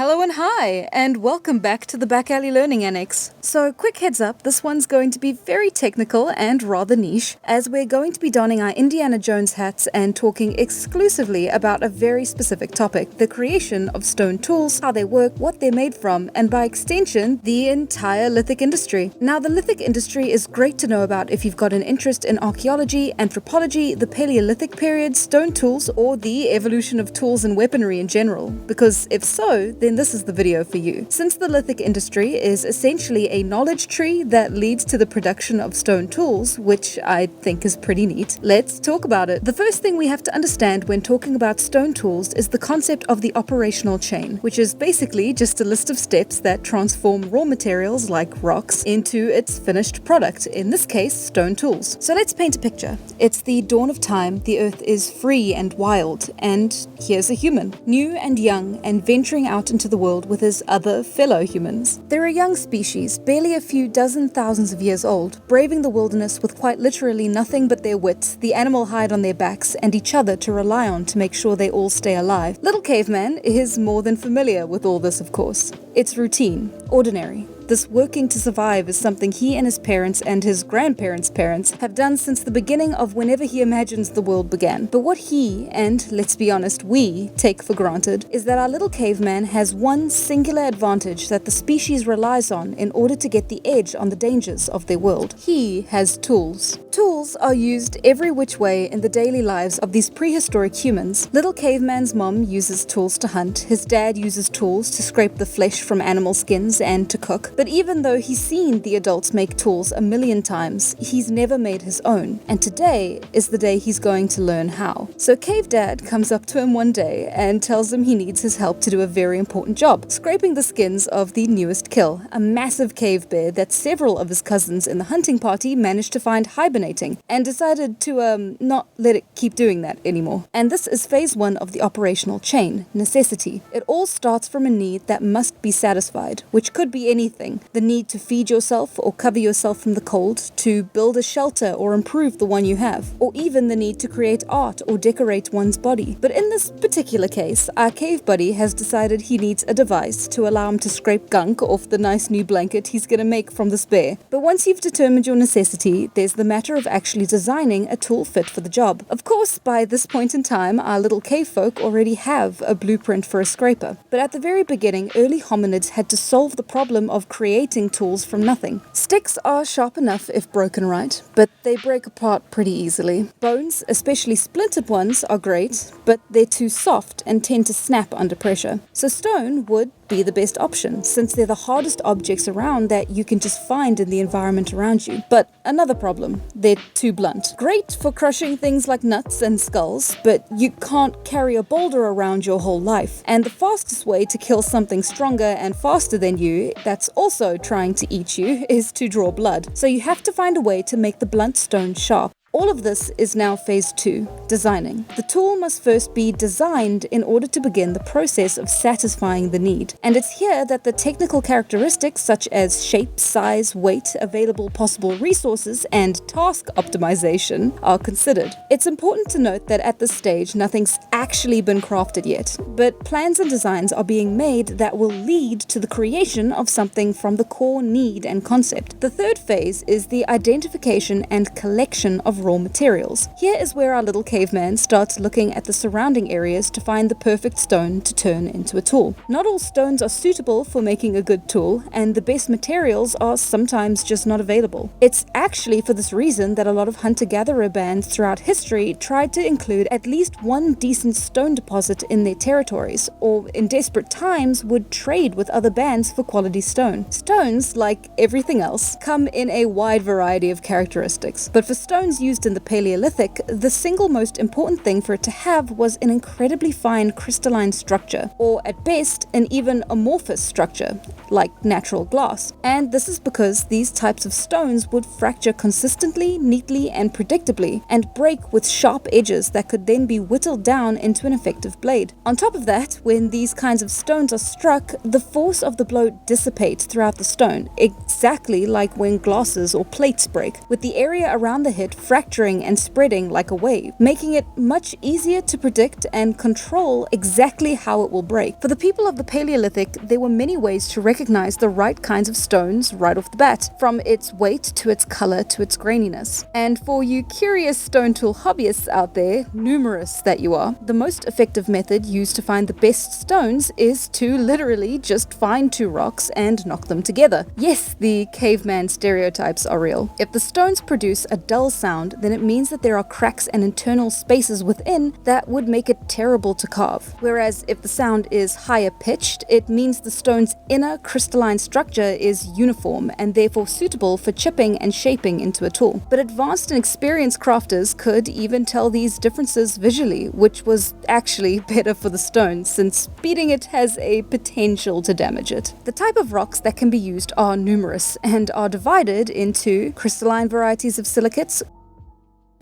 Hello and hi, and welcome back to the Back Alley Learning Annex. So, quick heads up, this one's going to be very technical and rather niche, as we're going to be donning our Indiana Jones hats and talking exclusively about a very specific topic, the creation of stone tools, how they work, what they're made from, and by extension, the entire lithic industry. Now, the lithic industry is great to know about if you've got an interest in archaeology, anthropology, the Paleolithic period, stone tools, or the evolution of tools and weaponry in general, because if so, then this is the video for you. Since the lithic industry is essentially a knowledge tree that leads to the production of stone tools, which I think is pretty neat, let's talk about it. The first thing we have to understand when talking about stone tools is the concept of the operational chain, which is basically just a list of steps that transform raw materials like rocks into its finished product, in this case, stone tools. So let's paint a picture. It's the dawn of time, the earth is free and wild, and here's a human, new and young and venturing out into the world with his other fellow humans. They're a young species, barely a few dozen thousands of years old, braving the wilderness with quite literally nothing but their wits, the animal hide on their backs, and each other to rely on to make sure they all stay alive. Little Caveman is more than familiar with all this, of course. It's routine, ordinary. This working to survive is something he and his parents and his grandparents' parents have done since the beginning of whenever he imagines the world began. But what he, and let's be honest, we, take for granted, is that our little caveman has one singular advantage that the species relies on in order to get the edge on the dangers of their world. He has tools. Tools are used every which way in the daily lives of these prehistoric humans. Little caveman's mom uses tools to hunt, his dad uses tools to scrape the flesh from animal skins and to cook. But even though he's seen the adults make tools a million times, he's never made his own. And today is the day he's going to learn how. So Cave Dad comes up to him one day and tells him he needs his help to do a very important job, scraping the skins of the newest kill, a massive cave bear that several of his cousins in the hunting party managed to find hibernating and decided to not let it keep doing that anymore. And this is phase one of the operational chain, necessity. It all starts from a need that must be satisfied, which could be anything. The need to feed yourself or cover yourself from the cold, to build a shelter or improve the one you have, or even the need to create art or decorate one's body. But in this particular case, our cave buddy has decided he needs a device to allow him to scrape gunk off the nice new blanket he's gonna make from this bear. But once you've determined your necessity, there's the matter of actually designing a tool fit for the job. Of course, by this point in time, our little cave folk already have a blueprint for a scraper. But at the very beginning, early hominids had to solve the problem of creating tools from nothing. Sticks are sharp enough if broken right, but they break apart pretty easily. Bones, especially splintered ones, are great, but they're too soft and tend to snap under pressure. So stone would be the best option, since they're the hardest objects around that you can just find in the environment around you. But another problem, they're too blunt. Great for crushing things like nuts and skulls, but you can't carry a boulder around your whole life. And the fastest way to kill something stronger and faster than you, that's also trying to eat you, is to draw blood. So you have to find a way to make the blunt stone sharp. All of this is now phase 2, designing. The tool must first be designed in order to begin the process of satisfying the need. And it's here that the technical characteristics such as shape, size, weight, available possible resources, and task optimization are considered. It's important to note that at this stage, nothing's actually been crafted yet, but plans and designs are being made that will lead to the creation of something from the core need and concept. The third phase is the identification and collection of raw materials. Here is where our little caveman starts looking at the surrounding areas to find the perfect stone to turn into a tool. Not all stones are suitable for making a good tool, and the best materials are sometimes just not available. It's actually for this reason that a lot of hunter-gatherer bands throughout history tried to include at least one decent stone deposit in their territories, or in desperate times would trade with other bands for quality stone. Stones, like everything else, come in a wide variety of characteristics, but for stones used in the Paleolithic, the single most important thing for it to have was an incredibly fine crystalline structure, or at best, an even amorphous structure, like natural glass. And this is because these types of stones would fracture consistently, neatly, and predictably, and break with sharp edges that could then be whittled down into an effective blade. On top of that, when these kinds of stones are struck, the force of the blow dissipates throughout the stone, exactly like when glasses or plates break, with the area around the hit fractured fracturing and spreading like a wave, making it much easier to predict and control exactly how it will break. For the people of the Paleolithic, there were many ways to recognize the right kinds of stones right off the bat, from its weight to its color to its graininess. And for you curious stone tool hobbyists out there, numerous that you are, the most effective method used to find the best stones is to literally just find two rocks and knock them together. Yes, the caveman stereotypes are real. If the stones produce a dull sound, then it means that there are cracks and internal spaces within that would make it terrible to carve. Whereas if the sound is higher pitched, it means the stone's inner crystalline structure is uniform and therefore suitable for chipping and shaping into a tool. But advanced and experienced crafters could even tell these differences visually, which was actually better for the stone since beating it has a potential to damage it. The type of rocks that can be used are numerous and are divided into crystalline varieties of silicates,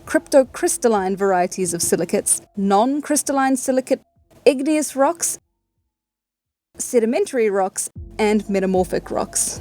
cryptocrystalline varieties of silicates, non-crystalline silicate igneous rocks, sedimentary rocks, and metamorphic rocks.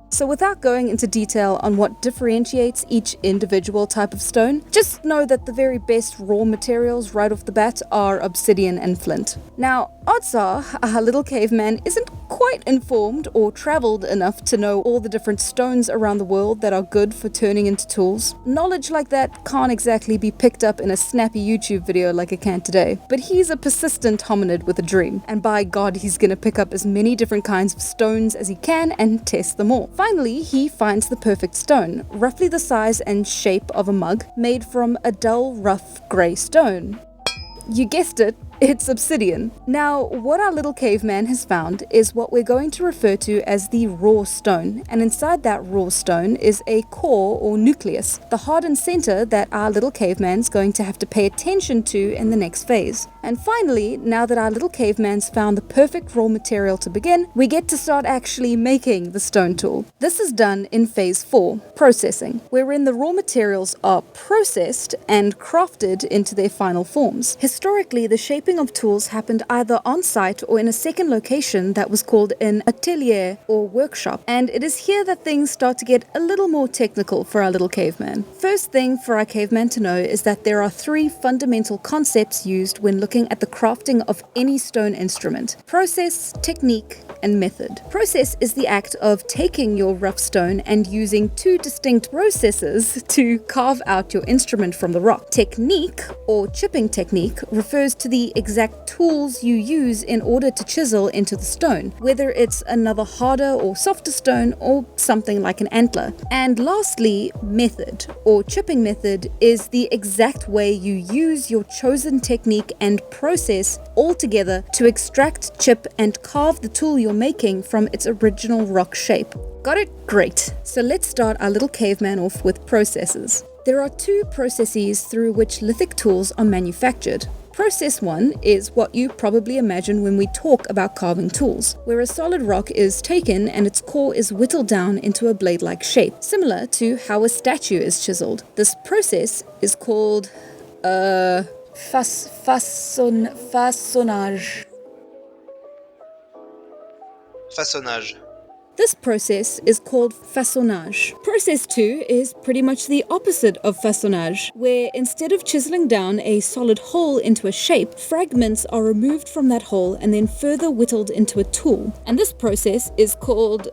So without going into detail on what differentiates each individual type of stone, just know that the very best raw materials right off the bat are obsidian and flint. Now, odds are our little caveman isn't quite informed or traveled enough to know all the different stones around the world that are good for turning into tools. Knowledge like that can't exactly be picked up in a snappy YouTube video like it can today. But he's a persistent hominid with a dream, and by God, he's gonna pick up as many different kinds of stones as he can and test them all. Finally, he finds the perfect stone, roughly the size and shape of a mug, made from a dull, rough, grey stone. You guessed it, it's obsidian. Now, what our little caveman has found is what we're going to refer to as the raw stone, and inside that raw stone is a core or nucleus, the hardened center that our little caveman's going to have to pay attention to in the next phase. And finally, now that our little caveman's found the perfect raw material to begin, we get to start actually making the stone tool. This is done in phase 4, processing, wherein the raw materials are processed and crafted into their final forms. Historically, the shaping of tools happened either on site or in a second location that was called an atelier or workshop, and it is here that things start to get a little more technical for our little caveman. First thing for our caveman to know is that there are 3 fundamental concepts used when looking at the crafting of any stone instrument: process, technique, and method. Process is the act of taking your rough stone and using 2 distinct processes to carve out your instrument from the rock. Technique, or chipping technique, refers to the exact tools you use in order to chisel into the stone, whether it's another harder or softer stone or something like an antler. And lastly, method, or chipping method, is the exact way you use your chosen technique and process all together to extract, chip, and carve the tool you're making from its original rock shape. Got it? Great. So let's start our little caveman off with processes. There are 2 processes through which lithic tools are manufactured. Process 1 is what you probably imagine when we talk about carving tools, where a solid rock is taken and its core is whittled down into a blade-like shape, similar to how a statue is chiseled. This process is called façonnage. Façonnage. This process is called façonnage. Process 2 is pretty much the opposite of façonnage, where instead of chiseling down a solid hole into a shape, fragments are removed from that hole and then further whittled into a tool. And this process is called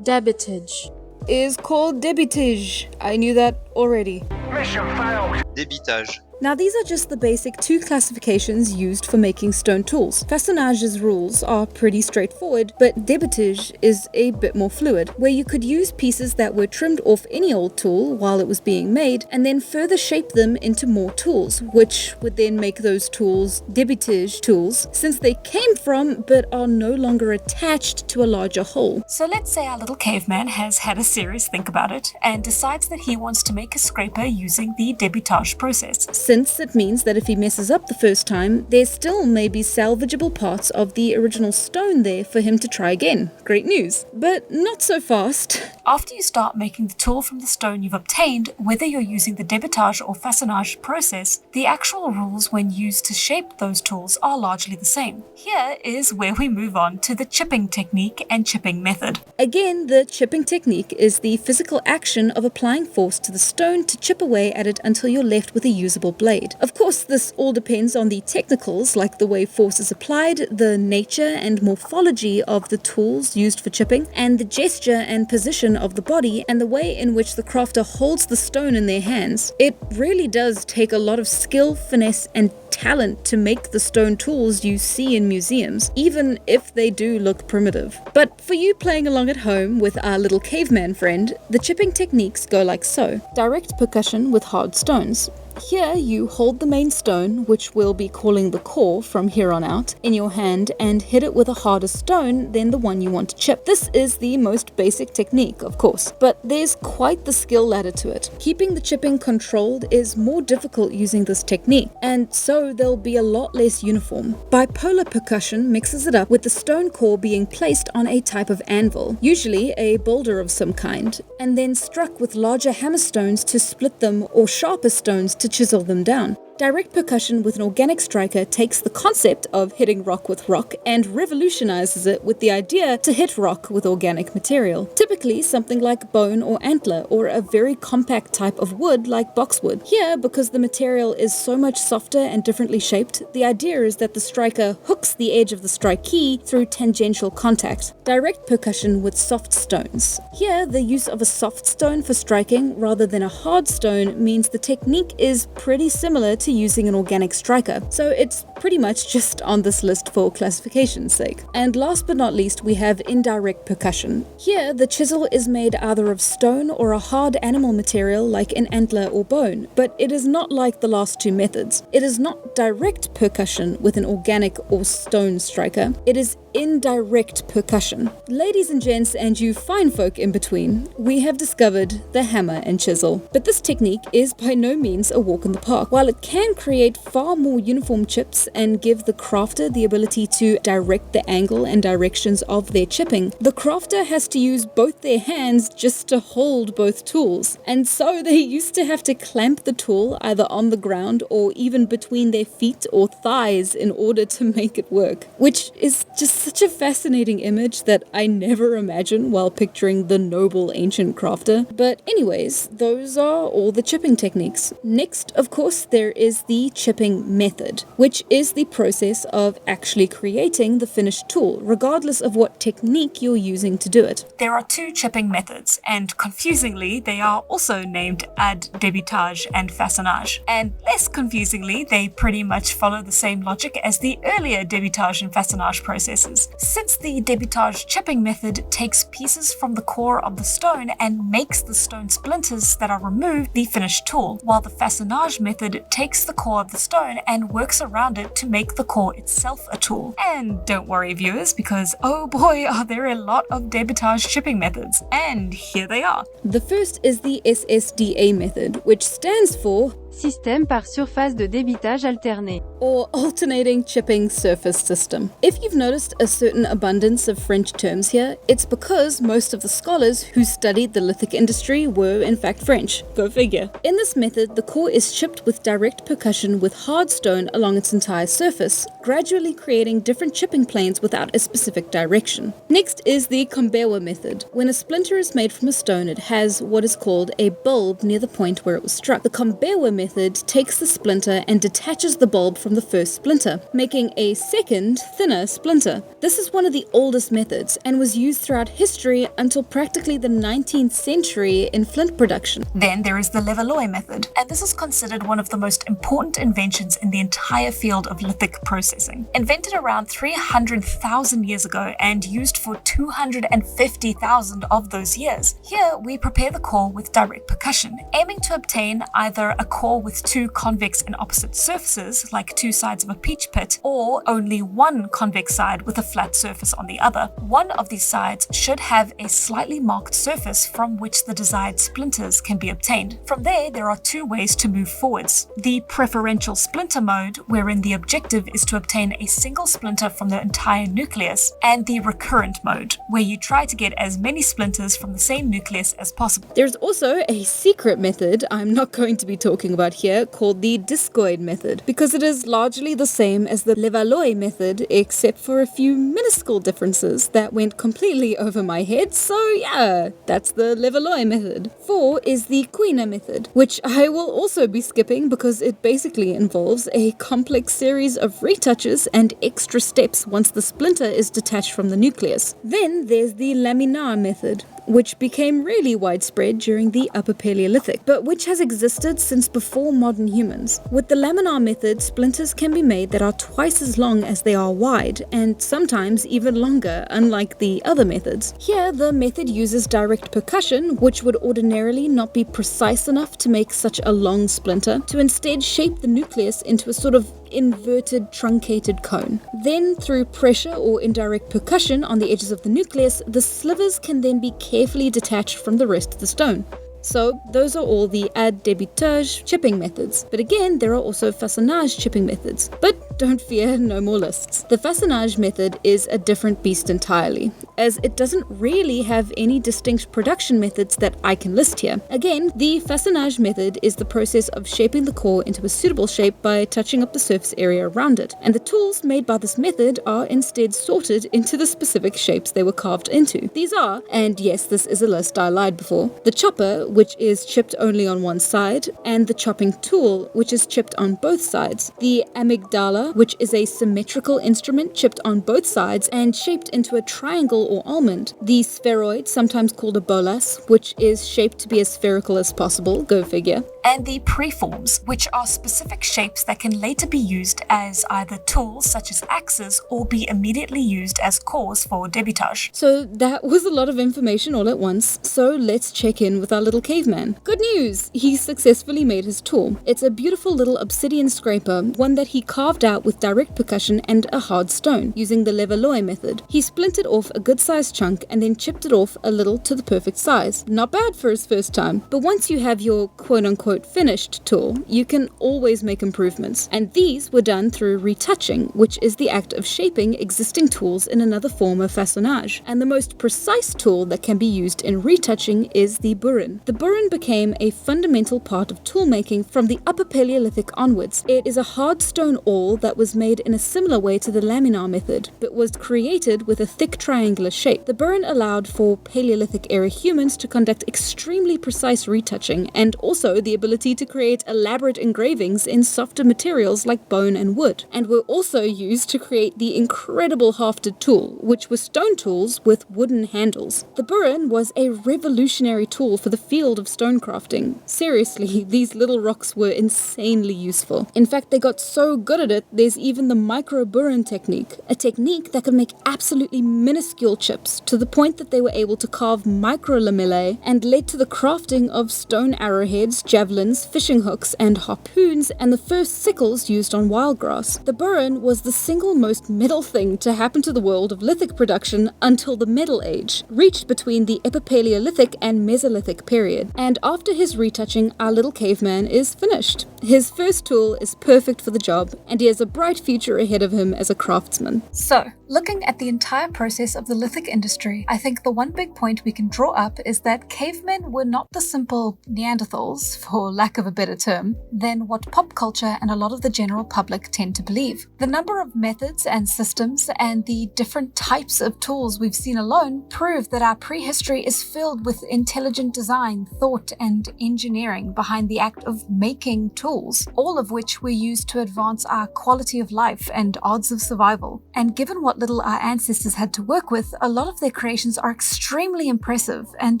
debitage. Debitage. I knew that already. Mission failed. Debitage. Now these are just the basic 2 classifications used for making stone tools. Façonnage's rules are pretty straightforward, but debitage is a bit more fluid, where you could use pieces that were trimmed off any old tool while it was being made, and then further shape them into more tools, which would then make those tools debitage tools, since they came from but are no longer attached to a larger hole. So let's say our little caveman has had a serious think about it and decides that he wants to make a scraper using the debitage process. Since it means that if he messes up the first time, there still may be salvageable parts of the original stone there for him to try again. Great news. But not so fast. After you start making the tool from the stone you've obtained, whether you're using the debitage or façonnage process, the actual rules when used to shape those tools are largely the same. Here is where we move on to the chipping technique and chipping method. Again, the chipping technique is the physical action of applying force to the stone to chip away at it until you're left with a usable blade. Of course, this all depends on the technicals, like the way force is applied, the nature and morphology of the tools used for chipping, and the gesture and position of the body, and the way in which the crafter holds the stone in their hands. It really does take a lot of skill, finesse, and talent to make the stone tools you see in museums, even if they do look primitive. But for you playing along at home with our little caveman friend, the chipping techniques go like so. Direct percussion with hard stones. Here you hold the main stone, which we'll be calling the core from here on out, in your hand and hit it with a harder stone than the one you want to chip. This is the most basic technique, of course, but there's quite the skill ladder to it. Keeping the chipping controlled is more difficult using this technique, and so they'll be a lot less uniform. Bipolar percussion mixes it up with the stone core being placed on a type of anvil, usually a boulder of some kind, and then struck with larger hammer stones to split them or sharper stones to chisel them down. Direct percussion with an organic striker takes the concept of hitting rock with rock and revolutionizes it with the idea to hit rock with organic material. Typically something like bone or antler, or a very compact type of wood like boxwood. Here, because the material is so much softer and differently shaped, the idea is that the striker hooks the edge of the strike key through tangential contact. Direct percussion with soft stones. Here, the use of a soft stone for striking rather than a hard stone means the technique is pretty similar to using an organic striker, so it's pretty much just on this list for classification's sake. And last but not least, we have indirect percussion. Here, the chisel is made either of stone or a hard animal material like an antler or bone, but it is not like the last two methods. It is not direct percussion with an organic or stone striker, it is indirect percussion. Ladies and gents, and you fine folk in between, we have discovered the hammer and chisel. But this technique is by no means a walk in the park. While it can create far more uniform chips and give the crafter the ability to direct the angle and directions of their chipping, the crafter has to use both their hands just to hold both tools. And so they used to have to clamp the tool either on the ground or even between their feet or thighs in order to make it work, which is just such a fascinating image that I never imagine while picturing the noble ancient crafter. But anyways, those are all the chipping techniques. Next, of course, there is the chipping method, which is the process of actually creating the finished tool, regardless of what technique you're using to do it. There are two chipping methods, and confusingly, they are also named debitage and façonnage. And less confusingly, they pretty much follow the same logic as the earlier debitage and façonnage processes. Since the debitage chipping method takes pieces from the core of the stone and makes the stone splinters that are removed the finished tool, while the façonnage method takes the core of the stone and works around it to make the core itself a tool. And don't worry viewers, because oh boy are there a lot of debitage chipping methods, and here they are. The first is the SSDA method, which stands for Système par surface de débitage alterné, or alternating chipping surface system. If you've noticed a certain abundance of French terms here, it's because most of the scholars who studied the lithic industry were in fact French. Go figure. In this method, the core is chipped with direct percussion with hard stone along its entire surface, gradually creating different chipping planes without a specific direction. Next is the Kombewa method. When a splinter is made from a stone, it has what is called a bulb near the point where it was struck. The Kombewa method takes the splinter and detaches the bulb from the first splinter, making a second, thinner splinter. This is one of the oldest methods and was used throughout history until practically the 19th century in flint production. Then there is the Levallois method, and this is considered one of the most important inventions in the entire field of lithic processing. Invented around 300,000 years ago and used for 250,000 of those years. Here we prepare the core with direct percussion, aiming to obtain either a core with two convex and opposite surfaces, like like two sides of a peach pit, or only one convex side with a flat surface on the other. One of these sides should have a slightly marked surface from which the desired splinters can be obtained. From there are two ways to move forwards. The preferential splinter mode, wherein the objective is to obtain a single splinter from the entire nucleus, and the recurrent mode, where you try to get as many splinters from the same nucleus as possible. There's also a secret method I'm not going to be talking about here called the discoid method, because it is largely the same as the Levallois method except for a few minuscule differences that went completely over my head, so yeah, that's the Levallois method. 4 is the Quina method, which I will also be skipping because it basically involves a complex series of retouches and extra steps once the splinter is detached from the nucleus. Then there's the laminar method, which became really widespread during the Upper Paleolithic, but which has existed since before modern humans. With the laminar method, splinters can be made that are twice as long as they are wide, and sometimes even longer, unlike the other methods. Here, the method uses direct percussion, which would ordinarily not be precise enough to make such a long splinter, to instead shape the nucleus into a sort of inverted, truncated cone. Then, through pressure or indirect percussion on the edges of the nucleus, the slivers can then be carefully detached from the rest of the stone. So those are all the debitage chipping methods. But again, there are also façonnage chipping methods. But don't fear, no more lists. The façonnage method is a different beast entirely, as it doesn't really have any distinct production methods that I can list here. Again, the façonnage method is the process of shaping the core into a suitable shape by touching up the surface area around it. And the tools made by this method are instead sorted into the specific shapes they were carved into. These are, and yes, this is a list I lied before, the chopper, which is chipped only on one side, and the chopping tool, which is chipped on both sides. The amygdala, which is a symmetrical instrument chipped on both sides and shaped into a triangle or almond. The spheroid, sometimes called a bolas, which is shaped to be as spherical as possible, go figure. And the preforms, which are specific shapes that can later be used as either tools such as axes or be immediately used as cores for debitage. So that was a lot of information all at once, so let's check in with our little caveman. Good news! He successfully made his tool. It's a beautiful little obsidian scraper, one that he carved out with direct percussion and a hard stone, using the Levallois method. He splintered off a good-sized chunk and then chipped it off a little to the perfect size. Not bad for his first time, but once you have your quote-unquote finished tool, you can always make improvements, and these were done through retouching, which is the act of shaping existing tools in another form of façonnage. And the most precise tool that can be used in retouching is the burin. The burin became a fundamental part of toolmaking from the Upper Paleolithic onwards. It is a hard stone awl that was made in a similar way to the laminar method, but was created with a thick triangular shape. The burin allowed for Paleolithic era humans to conduct extremely precise retouching, and also the ability to create elaborate engravings in softer materials like bone and wood, and were also used to create the incredible hafted tool, which were stone tools with wooden handles. The burin was a revolutionary tool for the field of stone crafting. Seriously, these little rocks were insanely useful. In fact, they got so good at it, there's even the micro burin technique, a technique that could make absolutely minuscule chips, to the point that they were able to carve micro lamellae, and led to the crafting of stone arrowheads, javelins, fishing hooks, and harpoons, and the first sickles used on wildgrass. The burin was the single most metal thing to happen to the world of lithic production until the Middle Age, reached between the Epipaleolithic and Mesolithic period. And after his retouching, our little caveman is finished. His first tool is perfect for the job, and he has a bright future ahead of him as a craftsman. So, looking at the entire process of the lithic industry, I think the one big point we can draw up is that cavemen were not the simple Neanderthals, for lack of a better term, than what pop culture and a lot of the general public tend to believe. The number of methods and systems and the different types of tools we've seen alone prove that our prehistory is filled with intelligent design, thought, and engineering behind the act of making tools, all of which were used to advance our quality of life and odds of survival. And given what little our ancestors had to work with, truth, a lot of their creations are extremely impressive and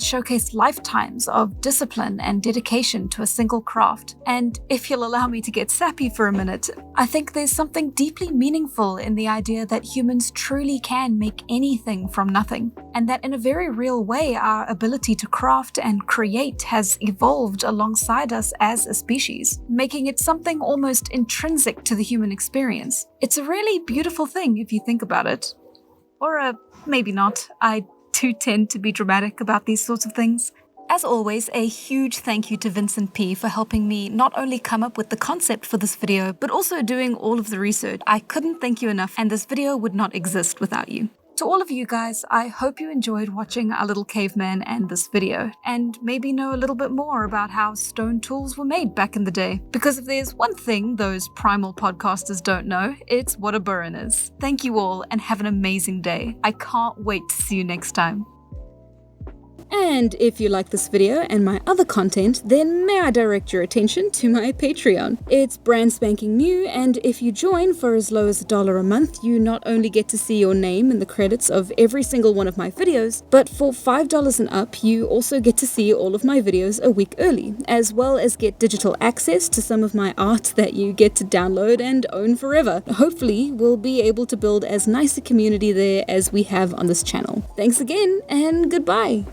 showcase lifetimes of discipline and dedication to a single craft. And if you'll allow me to get sappy for a minute, I think there's something deeply meaningful in the idea that humans truly can make anything from nothing, and that in a very real way our ability to craft and create has evolved alongside us as a species, making it something almost intrinsic to the human experience. It's a really beautiful thing if you think about it. Or maybe not. I too tend to be dramatic about these sorts of things. As always, a huge thank you to Vincent P for helping me not only come up with the concept for this video, but also doing all of the research. I couldn't thank you enough, and this video would not exist without you. To all of you guys, I hope you enjoyed watching our little caveman and this video, and maybe know a little bit more about how stone tools were made back in the day. Because if there's one thing those primal podcasters don't know, it's what a burren is. Thank you all, and have an amazing day. I can't wait to see you next time. And if you like this video and my other content, then may I direct your attention to my Patreon. It's brand spanking new, and if you join for as low as $1 a month, you not only get to see your name in the credits of every single one of my videos, but for $5 and up, you also get to see all of my videos a week early, as well as get digital access to some of my art that you get to download and own forever. Hopefully, we'll be able to build as nice a community there as we have on this channel. Thanks again, and goodbye!